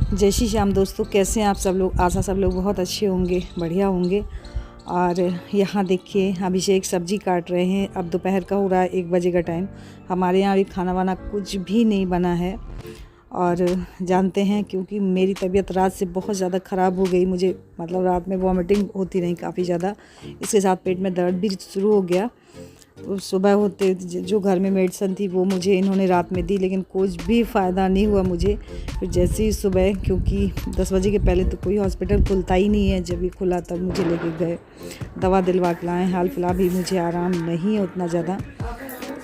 जय श्री श्याम दोस्तों, कैसे हैं आप सब लोग। आशा सब लोग बहुत अच्छे होंगे, बढ़िया होंगे। और यहाँ देखिए अभिषेक सब्जी काट रहे हैं। अब दोपहर का हो रहा है 1 बजे का टाइम। हमारे यहाँ भी खाना वाना कुछ भी नहीं बना है। और जानते हैं क्योंकि मेरी तबीयत रात से बहुत ज़्यादा ख़राब हो गई। मुझे मतलब रात में वॉमिटिंग होती रही काफ़ी ज़्यादा, इसके साथ पेट में दर्द भी शुरू हो गया। तो सुबह होते जो घर में मेडिसिन थी वो मुझे इन्होंने रात में दी, लेकिन कुछ भी फ़ायदा नहीं हुआ मुझे। फिर जैसे ही सुबह, क्योंकि 10 बजे के पहले तो कोई हॉस्पिटल खुलता ही नहीं है, जब भी खुला तब मुझे लेके गए, दवा दिलवा के लाए। हाल फिलहाल भी मुझे आराम नहीं है उतना ज़्यादा।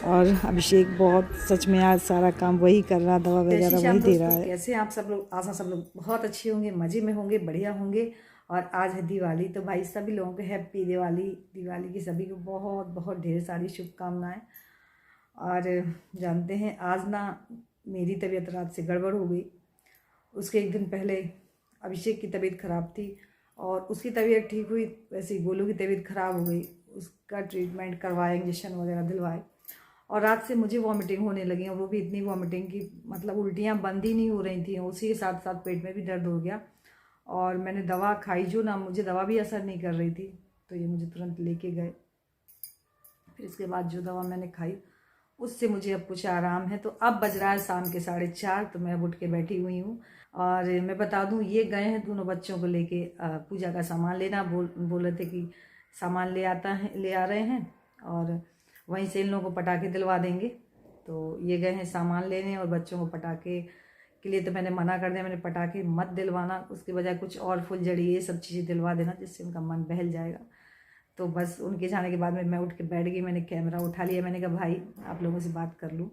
और अभिषेक बहुत सच में आज सारा काम वही कर रहा, दवा वगैरह वही दे रहा है। कैसे आप सब लोग। आशा सब लोग बहुत अच्छे होंगे, मज़े में होंगे, बढ़िया होंगे। और आज है दिवाली, तो भाई सभी लोगों को हैप्पी दिवाली। दिवाली की सभी को बहुत बहुत ढेर सारी शुभकामनाएं। और जानते हैं आज ना मेरी तबीयत रात से गड़बड़ हो गई। उसके एक दिन पहले अभिषेक की तबीयत ख़राब थी और उसकी तबीयत ठीक हुई, वैसे ही गोलू की तबीयत ख़राब हो गई। उसका ट्रीटमेंट करवाया, इंजेक्शन वगैरह दिलवाए, और रात से मुझे वॉमिटिंग होने लगी। और वो भी इतनी वॉमिटिंग की मतलब उल्टियाँ बंद ही नहीं हो रही थी, उसी के साथ साथ पेट में भी दर्द हो गया। और मैंने दवा खाई, जो ना मुझे दवा भी असर नहीं कर रही थी, तो ये मुझे तुरंत लेके गए। फिर इसके बाद जो दवा मैंने खाई उससे मुझे अब कुछ आराम है। तो अब बज रहा है शाम के 4:30, तो मैं अब उठ के बैठी हुई हूँ। और मैं बता दूँ, ये गए हैं दोनों बच्चों को लेके पूजा का सामान लेना। बोल रहे थे कि सामान ले आ रहे हैं और वहीं से इन लोगों को पटाखे दिलवा देंगे। तो ये गए हैं सामान लेने, और बच्चों को पटाखे के लिए तो मैंने मना कर दिया। मैंने पटाखे मत दिलवाना, उसके बजाय कुछ और फुलझड़ी ये सब चीज़ें दिलवा देना, जिससे उनका मन बहल जाएगा। तो बस उनके जाने के बाद में मैं उठ के बैठ गई। मैंने कैमरा उठा लिया, मैंने कहा भाई आप लोगों से बात कर लूँ।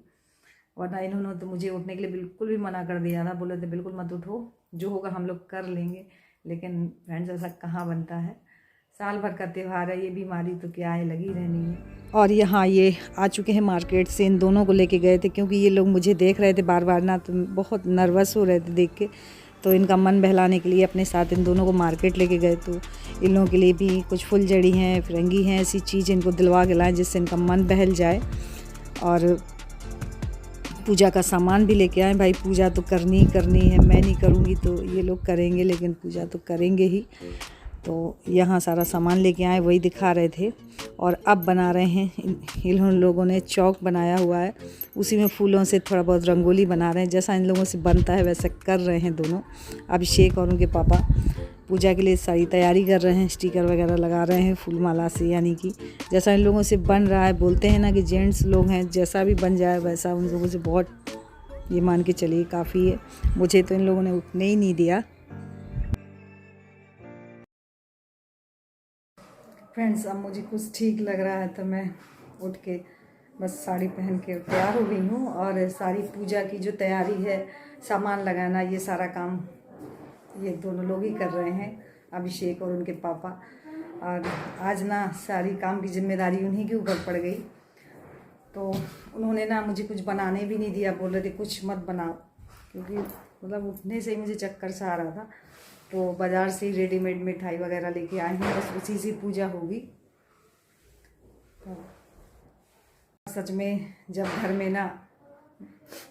वरना इन्होंने तो मुझे उठने के लिए बिल्कुल भी मना कर दिया था। बोले थे बिल्कुल मत उठो, जो होगा हम लोग कर लेंगे। लेकिन फ्रेंड्स ऐसा कहाँ बनता है, साल भर का त्यौहार है, ये बीमारी तो क्या है, लगी रहनी है। और यहाँ ये आ चुके हैं मार्केट से, इन दोनों को लेके गए थे क्योंकि ये लोग मुझे देख रहे थे बार बार ना, तो बहुत नर्वस हो रहे थे देख के। तो इनका मन बहलाने के लिए अपने साथ इन दोनों को मार्केट लेके गए। तो इन लोगों के लिए भी कुछ फुलझड़ी हैं, फिरंगी हैं, ऐसी चीज़ इनको दिलवा के लाएँ जिससे इनका मन बहल जाए। और पूजा का सामान भी लेके आए। भाई पूजा तो करनी ही करनी है, मैं नहीं करूँगी तो ये लोग करेंगे, लेकिन पूजा तो करेंगे ही। तो यहाँ सारा सामान लेके आए, वही दिखा रहे थे। और अब बना रहे हैं इन लोगों ने चौक बनाया हुआ है, उसी में फूलों से थोड़ा बहुत रंगोली बना रहे हैं। जैसा इन लोगों से बनता है वैसा कर रहे हैं दोनों, अभिषेक और उनके पापा। पूजा के लिए सारी तैयारी कर रहे हैं, स्टिकर वगैरह लगा रहे हैं फूल माला से, यानी कि जैसा इन लोगों से बन रहा है। बोलते हैं ना कि जेंट्स लोग हैं, जैसा भी बन जाए वैसा उन लोगों से बहुत, ये मान के चलिए काफ़ी है। मुझे तो इन लोगों ने उठने ही नहीं दिया। फ्रेंड्स अब मुझे कुछ ठीक लग रहा है, तो मैं उठ के बस साड़ी पहन के तैयार हो गई हूँ। और सारी पूजा की जो तैयारी है, सामान लगाना, ये सारा काम ये दोनों लोग ही कर रहे हैं, अभिषेक और उनके पापा। और आज ना सारी काम की जिम्मेदारी उन्हीं के ऊपर पड़ गई। तो उन्होंने ना मुझे कुछ बनाने भी नहीं दिया, बोल रहे थे कुछ मत बनाओ, क्योंकि मतलब उठने से ही मुझे चक्कर सा आ रहा था। तो बाज़ार से ही रेडीमेड मिठाई वगैरह लेके आए हैं, बस उसी से पूजा होगी। तो सच में जब घर में ना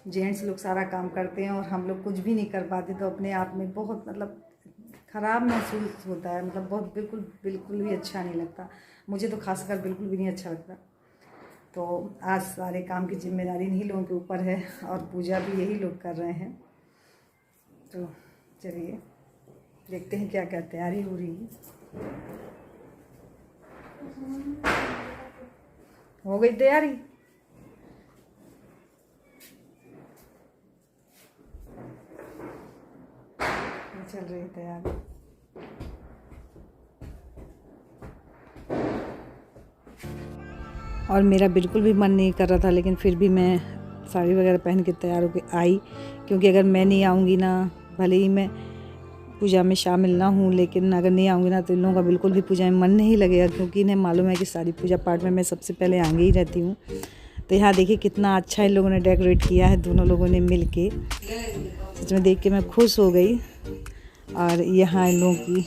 जेंट्स लोग सारा काम करते हैं और हम लोग कुछ भी नहीं कर पाते, तो अपने आप में बहुत मतलब ख़राब महसूस होता है। मतलब बहुत बिल्कुल भी अच्छा नहीं लगता। मुझे तो खासकर बिल्कुल भी नहीं अच्छा लगता। तो आज सारे काम की जिम्मेदारी इन्हीं लोगों के ऊपर है, और पूजा भी यही लोग कर रहे हैं। तो चलिए देखते हैं क्या क्या तैयारी हो रही है। हो गई तैयारी? चल रही तैयारी। और मेरा बिल्कुल भी मन नहीं कर रहा था, लेकिन फिर भी मैं साड़ी वगैरह पहन के तैयार होकर आई, क्योंकि अगर मैं नहीं आऊँगी ना, भले ही मैं पूजा में शामिल ना हूँ, लेकिन अगर नहीं आऊँगी ना तो इन लोगों का बिल्कुल भी पूजा में मन नहीं लगेगा, क्योंकि इन्हें मालूम है कि सारी पूजा पाठ में मैं सबसे पहले आगे ही रहती हूँ। तो यहाँ देखिए कितना अच्छा इन लोगों ने डेकोरेट किया है, दोनों लोगों ने मिल के। सच में देख के मैं खुश हो गई। और यहाँ इन लोगों की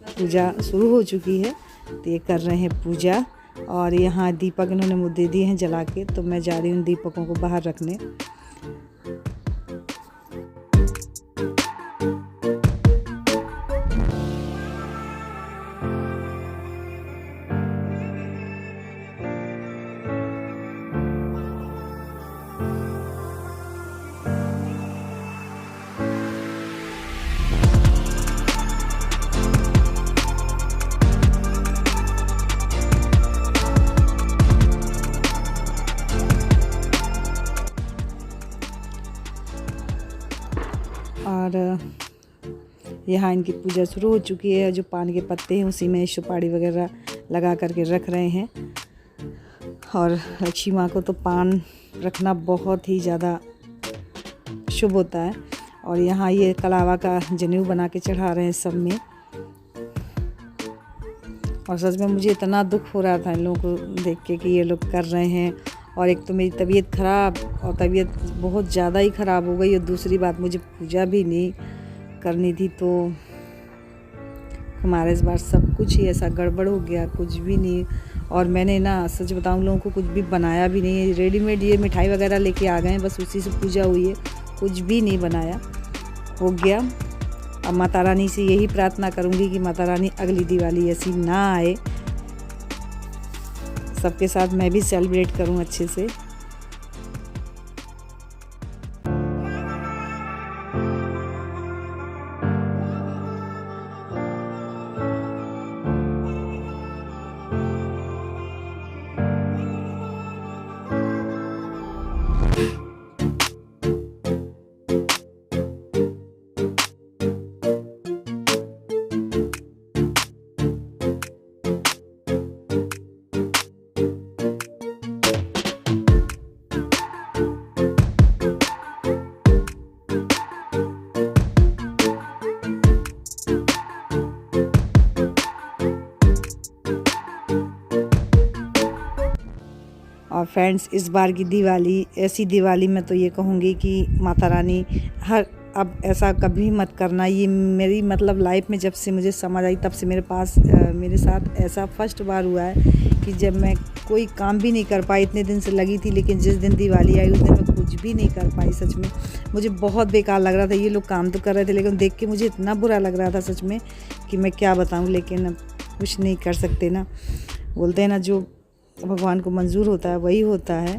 पूजा शुरू हो चुकी है, तो ये कर रहे हैं पूजा। और यहाँ दीपक इन्होंने मुझे दिए हैं जला के, तो मैं जा रही हूँ दीपकों को बाहर रखने। और यहाँ इनकी पूजा शुरू हो चुकी है। जो पान के पत्ते हैं उसी में सुपारी वगैरह लगा करके रख रहे हैं। और लक्ष्मी माँ को तो पान रखना बहुत ही ज़्यादा शुभ होता है। और यहाँ ये कलावा का जनेऊ बना के चढ़ा रहे हैं सब में। और सच में मुझे इतना दुख हो रहा था इन लोगों को देख के कि ये लोग कर रहे हैं। और एक तो मेरी तबीयत ख़राब, और तबीयत बहुत ज़्यादा ही ख़राब हो गई। और दूसरी बात, मुझे पूजा भी नहीं करनी थी, तो हमारे इस बार सब कुछ ही ऐसा गड़बड़ हो गया, कुछ भी नहीं। और मैंने ना सच बताऊं, लोगों को कुछ भी बनाया भी नहीं है। रेडीमेड ये मिठाई वगैरह लेके आ गए हैं, बस उसी से पूजा हुई है, कुछ भी नहीं बनाया, हो गया। अब माता रानी से यही प्रार्थना करूंगी कि माता रानी अगली दिवाली ऐसी ना आए, सबके साथ मैं भी सेलिब्रेट करूं अच्छे से। और फ्रेंड्स, इस बार की दिवाली, ऐसी दिवाली मैं तो ये कहूँगी कि माता रानी अब ऐसा कभी मत करना। ये मेरी मतलब लाइफ में जब से मुझे समझ आई तब से मेरे साथ ऐसा फर्स्ट बार हुआ है कि जब मैं कोई काम भी नहीं कर पाई। इतने दिन से लगी थी, लेकिन जिस दिन दिवाली आई उस दिन मैं कुछ भी नहीं कर पाई। सच में मुझे बहुत बेकार लग रहा था। ये लोग काम तो कर रहे थे, लेकिन देख के मुझे इतना बुरा लग रहा था सच में कि मैं क्या बताऊँ। लेकिन अब कुछ नहीं कर सकते ना, बोलते हैं ना, जो भगवान को मंजूर होता है वही होता है।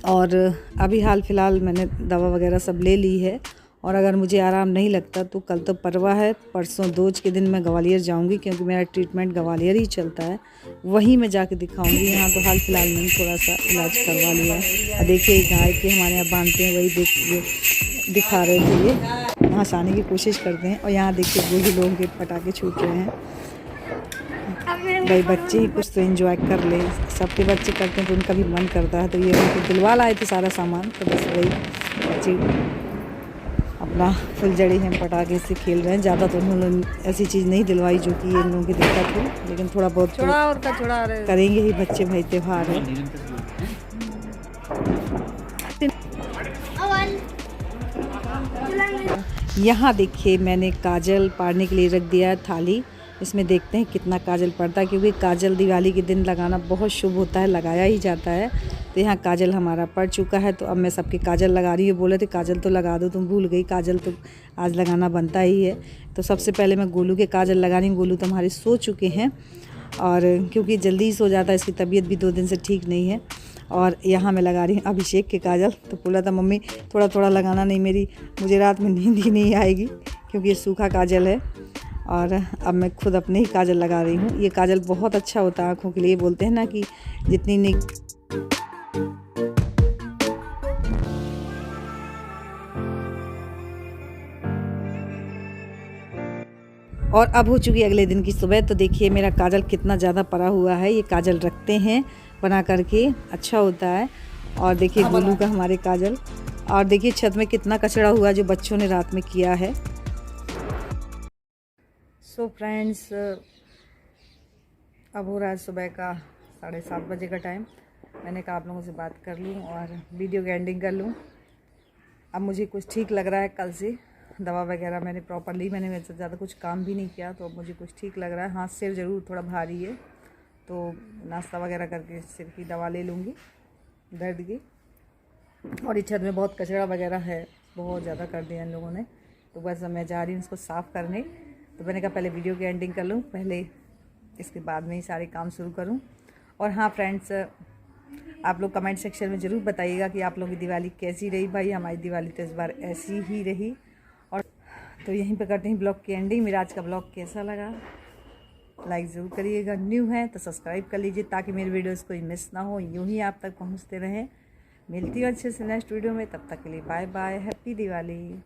और अभी हाल फिलहाल मैंने दवा वगैरह सब ले ली है। और अगर मुझे आराम नहीं लगता तो कल तो परवा है, परसों दोज के दिन मैं ग्वालियर जाऊंगी, क्योंकि मेरा ट्रीटमेंट ग्वालियर ही चलता है, वहीं मैं जाके दिखाऊंगी। यहाँ तो हाल फिलहाल मैंने थोड़ा सा इलाज करवा लिया है। और देखिए गाय के हमारे यहाँ बांधते हैं, वही दिखा रहे थे। ये यहाँ से आने की कोशिश करते हैं। और यहाँ देखिए बूढ़े लोगों के पटाखे छूट रहे हैं। भाई बच्चे ही कुछ तो एंजॉय कर ले, सबके बच्चे करते हैं तो उनका भी मन करता है। तो ये उनको दिलवा लाए थे सारा सामान, तो बस वही बच्चे अपना फुलझड़ी हैं पटाखे से खेल रहे हैं। ज़्यादा तो उन्होंने ऐसी चीज़ नहीं दिलवाई जो कि इन लोगों की दिक्कत हो, लेकिन थोड़ा बहुत तो करेंगे ही बच्चे, भाई त्यौहार है। यहाँ देखिए मैंने काजल पारने के लिए रख दिया है थाली। इसमें देखते हैं कितना काजल पड़ता है, क्योंकि काजल दिवाली के दिन लगाना बहुत शुभ होता है, लगाया ही जाता है। तो यहाँ काजल हमारा पड़ चुका है, तो अब मैं सबके काजल लगा रही हूँ। बोले थे काजल तो लगा दो, तुम भूल गई, काजल तो आज लगाना बनता ही है। तो सबसे पहले मैं गोलू के काजल लगा रही हूँ। गोलू तो हमारे सो चुके हैं, और क्योंकि जल्दी ही सो जाता है, इसकी तबीयत भी 2 दिन से ठीक नहीं है। और यहाँ मैं लगा रही हूँ अभिषेक के काजल। तो बोला था मम्मी थोड़ा थोड़ा लगाना, नहीं मुझे रात में नींद ही नहीं आएगी, क्योंकि ये सूखा काजल है। और अब मैं खुद अपने ही काजल लगा रही हूँ। ये काजल बहुत अच्छा होता है आँखों के लिए। बोलते हैं ना कि जितनी और अब हो चुकी अगले दिन की सुबह। तो देखिए मेरा काजल कितना ज़्यादा पड़ा हुआ है। ये काजल रखते हैं बना करके, अच्छा होता है। और देखिए गोलू का हमारे काजल। और देखिए छत में कितना कचरा हुआ जो बच्चों ने रात में किया है। सो फ्रेंड्स, अब हो रहा है सुबह का 7:30 बजे का टाइम। मैंने कहा आप लोगों से बात कर लूँ और वीडियो की एंडिंग कर लूँ। अब मुझे कुछ ठीक लग रहा है। कल से दवा वगैरह मैंने प्रॉपरली, मैंने मेरे से ज़्यादा कुछ काम भी नहीं किया, तो अब मुझे कुछ ठीक लग रहा है। हाथ सिर ज़रूर थोड़ा भारी है, तो नाश्ता वगैरह करके सिर की दवा ले लूँगी दर्द की। और इस छत में बहुत कचरा वगैरह है, बहुत ज़्यादा कर दिया इन लोगों ने, तो बस मैं जा रही हूँ इसको साफ़ करने। तो मैंने कहा पहले वीडियो की एंडिंग कर लूँ, पहले इसके बाद में ही सारे काम शुरू करूँ। और हाँ फ्रेंड्स, आप लोग कमेंट सेक्शन में ज़रूर बताइएगा कि आप लोगों की दिवाली कैसी रही। भाई हमारी दिवाली तो इस बार ऐसी ही रही। और तो यहीं पे करते हैं ब्लॉग की एंडिंग। मेरा आज का ब्लॉग कैसा लगा लाइक ज़रूर करिएगा, न्यू है तो सब्सक्राइब कर लीजिए, ताकि मेरे वीडियोज़ कोई मिस ना हो, यूँ ही आप तक पहुँचते रहें। मिलती हूँ अच्छे से नेक्स्ट वीडियो में, तब तक के लिए बाय बाय, हैप्पी दिवाली।